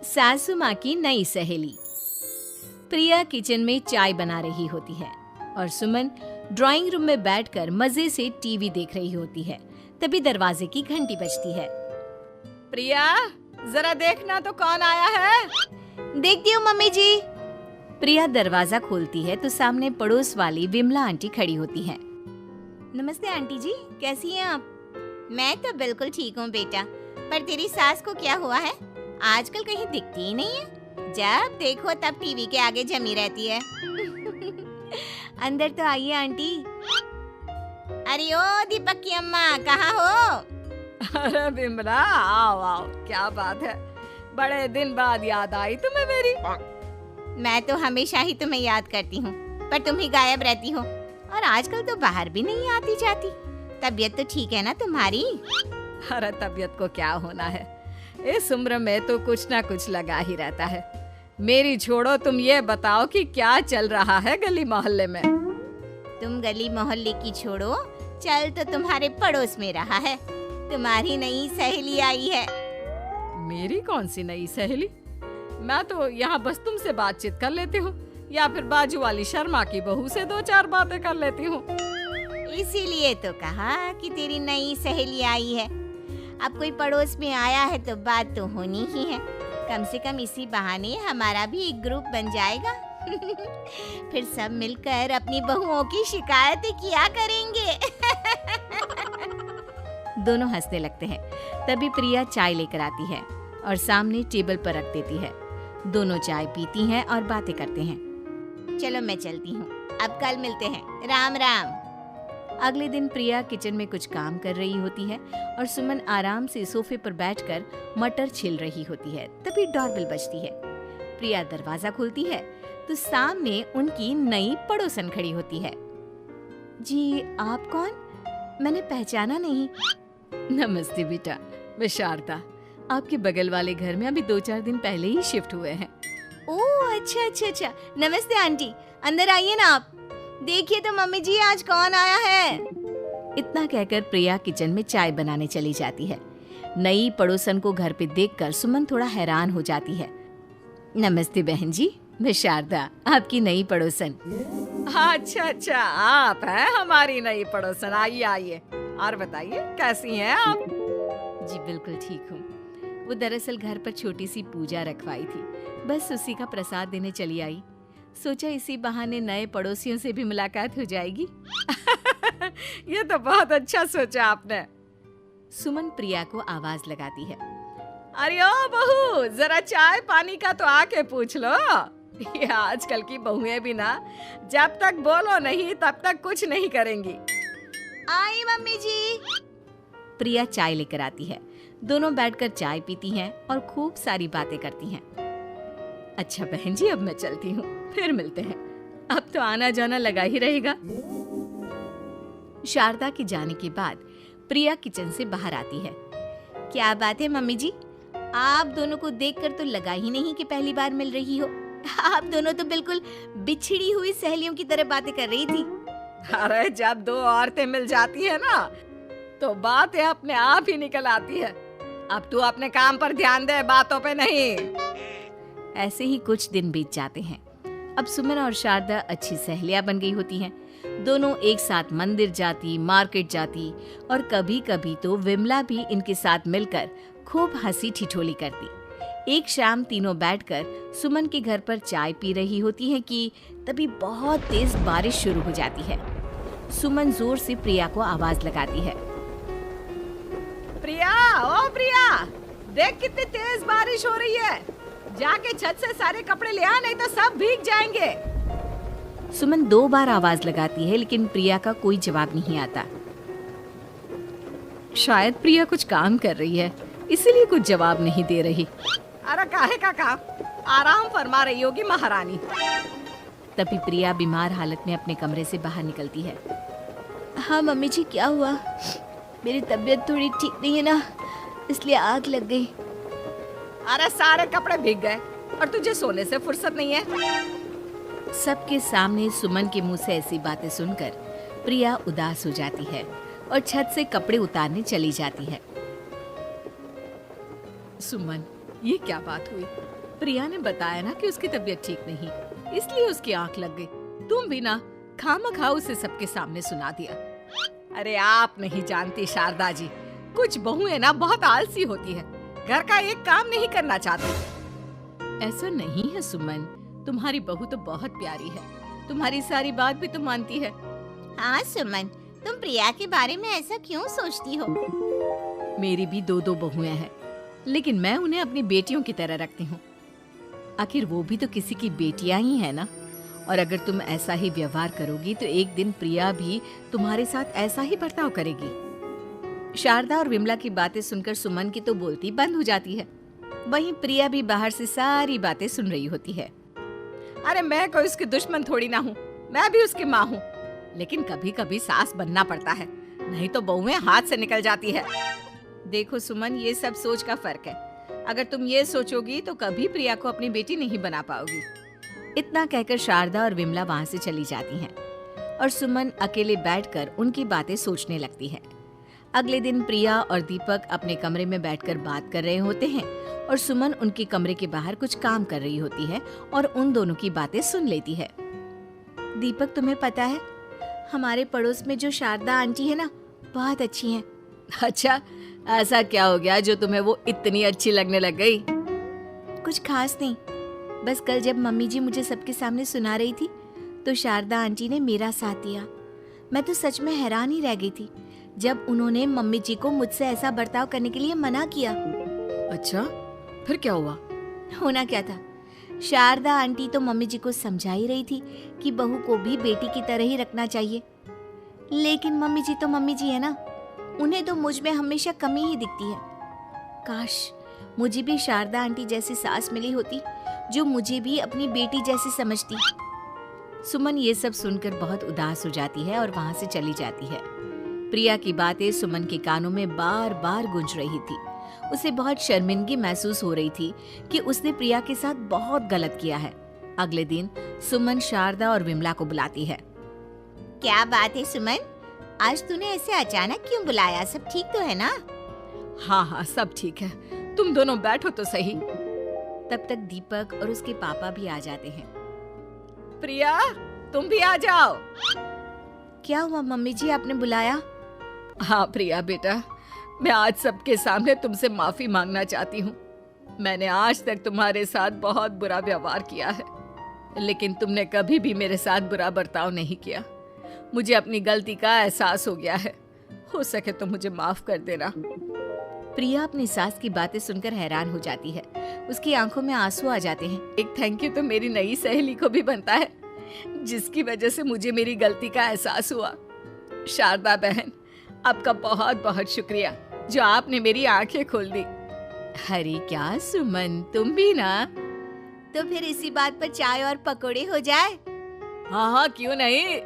सासू माँ की नई सहेली। प्रिया किचन में चाय बना रही होती है और सुमन ड्राइंग रूम में बैठकर मजे से टीवी देख रही होती है। तभी दरवाजे की घंटी बजती है। प्रिया, जरा देखना तो कौन आया है। देखती हूँ मम्मी जी। प्रिया दरवाजा खोलती है तो सामने पड़ोस वाली विमला आंटी खड़ी होती है। नमस्ते आंटी जी, कैसी हैं आप? मैं तो बिल्कुल ठीक हूँ बेटा, पर तेरी सास को क्या हुआ है? आजकल कहीं दिखती ही नहीं है। जब देखो तब टीवी के आगे जमी रहती है। अंदर तो आइए आंटी। अरे ओ दीपक की अम्मा, कहाँ हो? अरे बिमला, आओ आओ, क्या बात है, बड़े दिन बाद याद आई तुम्हें मेरी। मैं तो हमेशा ही तुम्हें याद करती हूँ, पर तुम ही गायब रहती हो और आजकल तो बाहर भी नहीं आती जाती। तबीयत तो ठीक है ना तुम्हारी? अरे तबीयत को क्या होना है, इस उम्र में तो कुछ ना कुछ लगा ही रहता है। मेरी छोड़ो, तुम ये बताओ कि क्या चल रहा है गली मोहल्ले में। तुम गली मोहल्ले की छोड़ो, चल तो तुम्हारे पड़ोस में रहा है। तुम्हारी नई सहेली आई है। मेरी कौन सी नई सहेली? मैं तो यहाँ बस तुमसे बातचीत कर लेती हूँ या फिर बाजू वाली शर्मा की बहू से दो चार बातें कर लेती हूँ। इसीलिए तो कहा कि तेरी नई सहेली आई है। अब कोई पड़ोस में आया है तो बात तो होनी ही है। कम से कम इसी बहाने हमारा भी एक ग्रुप बन जाएगा। फिर सब मिलकर अपनी बहुओं की शिकायतें किया करेंगे। दोनों हंसने लगते हैं। तभी प्रिया चाय लेकर आती है और सामने टेबल पर रख देती है। दोनों चाय पीती हैं और बातें करते हैं। चलो मैं चलती हूँ, अब कल मिलते हैं। राम राम। अगले दिन प्रिया किचन में कुछ काम कर रही होती है और सुमन आराम से सोफे पर बैठकर मटर छिल रही होती है। तभी डोरबेल बजती है। प्रिया दरवाजा खोलती है तो सामने उनकी नई पड़ोसन खड़ी होती है। जी, आप कौन? मैंने पहचाना नहीं। नमस्ते बेटा, मैं शारदा, आपके बगल वाले घर में अभी 2-4 दिन पहले ही शिफ्ट हुए हैं। ओह अच्छा अच्छा अच्छा, नमस्ते आंटी, अंदर आइए ना आप। देखिए तो मम्मी जी, आज कौन आया है। इतना कहकर प्रिया किचन में चाय बनाने चली जाती है। नई पड़ोसन को घर पे देखकर सुमन थोड़ा हैरान हो जाती है। नमस्ते बहन जी, मैं शारदा, आपकी नई पड़ोसन। अच्छा अच्छा, आप हैं हमारी नई पड़ोसन। आइए आइए, और बताइए कैसी हैं आप? जी बिल्कुल ठीक हूँ। वो दरअसल घर पर छोटी सी पूजा रखवाई थी, बस उसी का प्रसाद देने चली आई। सोचा इसी बहाने नए पड़ोसियों से भी मुलाकात हो जाएगी। ये तो बहुत अच्छा सोचा आपने। सुमन प्रिया को आवाज लगाती है। अरे ओ बहू, जरा चाय पानी का तो आके पूछ लो। ये आजकल की बहुएं भी ना, जब तक बोलो नहीं तब तक कुछ नहीं करेंगी। आई मम्मी जी। प्रिया चाय लेकर आती है। दोनों बैठकर चाय पीती हैं और खूब सारी बातें करती हैं। अच्छा बहन जी, अब मैं चलती हूँ, फिर मिलते हैं। अब तो आना जाना लगा ही रहेगा। शारदा के जाने के बाद प्रिया किचन से बाहर आती है। क्या बात है मम्मी जी, आप दोनों को देखकर तो लगा ही नहीं कि पहली बार मिल रही हो। आप दोनों तो बिल्कुल बिछड़ी हुई सहेलियों की तरह बातें कर रही थी। अरे जब दो औरतें मिल जाती है ना, तो बातें अपने आप ही निकल आती है। अब तू अपने काम पर ध्यान दे, बातों पे नहीं। ऐसे ही कुछ दिन बीत जाते हैं। अब सुमन और शारदा अच्छी सहेलियां बन गई होती हैं। दोनों एक साथ मंदिर जाती, मार्केट जाती और कभी कभी तो विमला भी इनके साथ मिलकर खूब हंसी ठिठोली करती। एक शाम तीनों बैठकर सुमन के घर पर चाय पी रही होती हैं कि तभी बहुत तेज बारिश शुरू हो जाती है। सुमन जोर से प्रिया को आवाज लगाती है। प्रिया, ओ प्रिया, देख कितनी तेज बारिश हो रही है। जाके छत से सारे कपड़े ले आ, नहीं तो सब भीग जाएंगे। सुमन 2 बार आवाज लगाती है लेकिन प्रिया का कोई जवाब नहीं आता। शायद प्रिया कुछ काम कर रही है, इसीलिए कुछ जवाब नहीं दे रही। अरे काहे का काम, आराम फरमा रही होगी महारानी। तभी प्रिया बीमार हालत में अपने कमरे से बाहर निकलती है। हाँ मम्मी जी, क्या हुआ? मेरी तबीयत थोड़ी ठीक नहीं है ना, इसलिए आग लग गई। अरे सारे कपड़े भीग गए और तुझे सोने से फुर्सत नहीं है। सबके सामने सुमन के मुंह से ऐसी बातें सुनकर प्रिया उदास हो जाती है और छत से कपड़े उतारने चली जाती है। सुमन, ये क्या बात हुई? प्रिया ने बताया ना कि उसकी तबीयत ठीक नहीं, इसलिए उसकी आंख लग गई। तुम भी ना खामखा उसे सबके सामने सुना दिया। अरे आप नहीं जानती शारदा जी, कुछ बहुएं ना बहुत आलसी होती है, घर का एक काम नहीं करना चाहती। ऐसा नहीं है सुमन, तुम्हारी बहू तो बहुत प्यारी है, तुम्हारी सारी बात भी तो मानती है। हाँ सुमन, तुम प्रिया के बारे में ऐसा क्यों सोचती हो? मेरी भी दो बहुएं हैं, लेकिन मैं उन्हें अपनी बेटियों की तरह रखती हूँ। आखिर वो भी तो किसी की बेटियां ही है ना। और अगर तुम ऐसा ही व्यवहार करोगी तो एक दिन प्रिया भी तुम्हारे साथ ऐसा ही बर्ताव करेगी। शारदा और विमला की बातें सुनकर सुमन की तो बोलती बंद हो जाती है। वहीं प्रिया भी बाहर से सारी बातें सुन रही होती है। अरे मैं कोई उसकी दुश्मन थोड़ी ना हूँ, मैं भी उसकी माँ हूँ, लेकिन कभी कभी सास बनना पड़ता है, नहीं तो बहुएं हाथ से निकल जाती है। देखो सुमन, ये सब सोच का फर्क है। अगर तुम ये सोचोगी तो कभी प्रिया को अपनी बेटी नहीं बना पाओगी। इतना कहकर शारदा और विमला वहां से चली जाती हैं और सुमन अकेले बैठकर उनकी बातें सोचने लगती है। अगले दिन प्रिया और दीपक अपने कमरे में बैठकर बात कर रहे होते हैं और सुमन उनके कमरे के बाहर कुछ काम कर रही होती है और उन दोनों की बातें सुन लेती है। दीपक, तुम्हें पता है हमारे पड़ोस में जो शारदा आंटी है ना, बहुत अच्छी हैं। अच्छा, ऐसा क्या हो गया जो तुम्हें वो इतनी अच्छी लगने लग गई? कुछ खास नहीं, बस कल जब मम्मी जी मुझे सबके सामने सुना रही थी तो शारदा आंटी ने मेरा साथ दिया। मैं तो सच में हैरान ही रह गई थी जब उन्होंने मम्मी जी को मुझसे ऐसा बर्ताव करने के लिए मना किया। अच्छा, फिर क्या हुआ? होना क्या था, शारदा आंटी तो मम्मी जी को समझा ही रही थी कि बहू को भी बेटी की तरह ही रखना चाहिए, लेकिन मम्मी जी तो मम्मी जी है ना, उन्हें तो मुझ में हमेशा कमी ही दिखती है। काश मुझे भी शारदा आंटी जैसी सास मिली होती जो मुझे भी अपनी बेटी जैसी समझती। सुमन ये सब सुनकर बहुत उदास हो जाती है और वहां से चली जाती है। प्रिया की बातें सुमन के कानों में बार बार गूंज रही थी। उसे बहुत शर्मिंदगी महसूस हो रही थी कि उसने प्रिया के साथ बहुत गलत किया है। अगले दिन सुमन शारदा और विमला को बुलाती है। क्या बात है सुमन, आज तूने ऐसे अचानक क्यों बुलाया? सब ठीक तो है ना? हाँ हाँ, सब ठीक है, तुम दोनों बैठो तो सही। तब तक दीपक और उसके पापा भी आ जाते हैं। प्रिया, तुम भी आ जाओ। क्या हुआ मम्मी जी, आपने बुलाया? हाँ प्रिया बेटा, मैं आज सबके सामने तुमसे माफी मांगना चाहती हूँ। मैंने आज तक तुम्हारे साथ बहुत बुरा व्यवहार किया है, लेकिन तुमने कभी भी मेरे साथ बुरा बर्ताव नहीं किया। मुझे अपनी गलती का एहसास हो गया है, हो सके तो मुझे माफ कर देना। प्रिया अपनी सास की बातें सुनकर हैरान हो जाती है, उसकी आंखों में आंसू आ जाते हैं। एक थैंक यू तो मेरी नई सहेली को भी बनता है, जिसकी वजह से मुझे मेरी गलती का एहसास हुआ। शारदा बहन, आपका बहुत बहुत शुक्रिया जो आपने मेरी आंखें खोल दी। अरे क्या सुमन, तुम भी ना। तो फिर इसी बात पर चाय और पकोड़े हो जाए? हाँ हाँ, क्यों नहीं।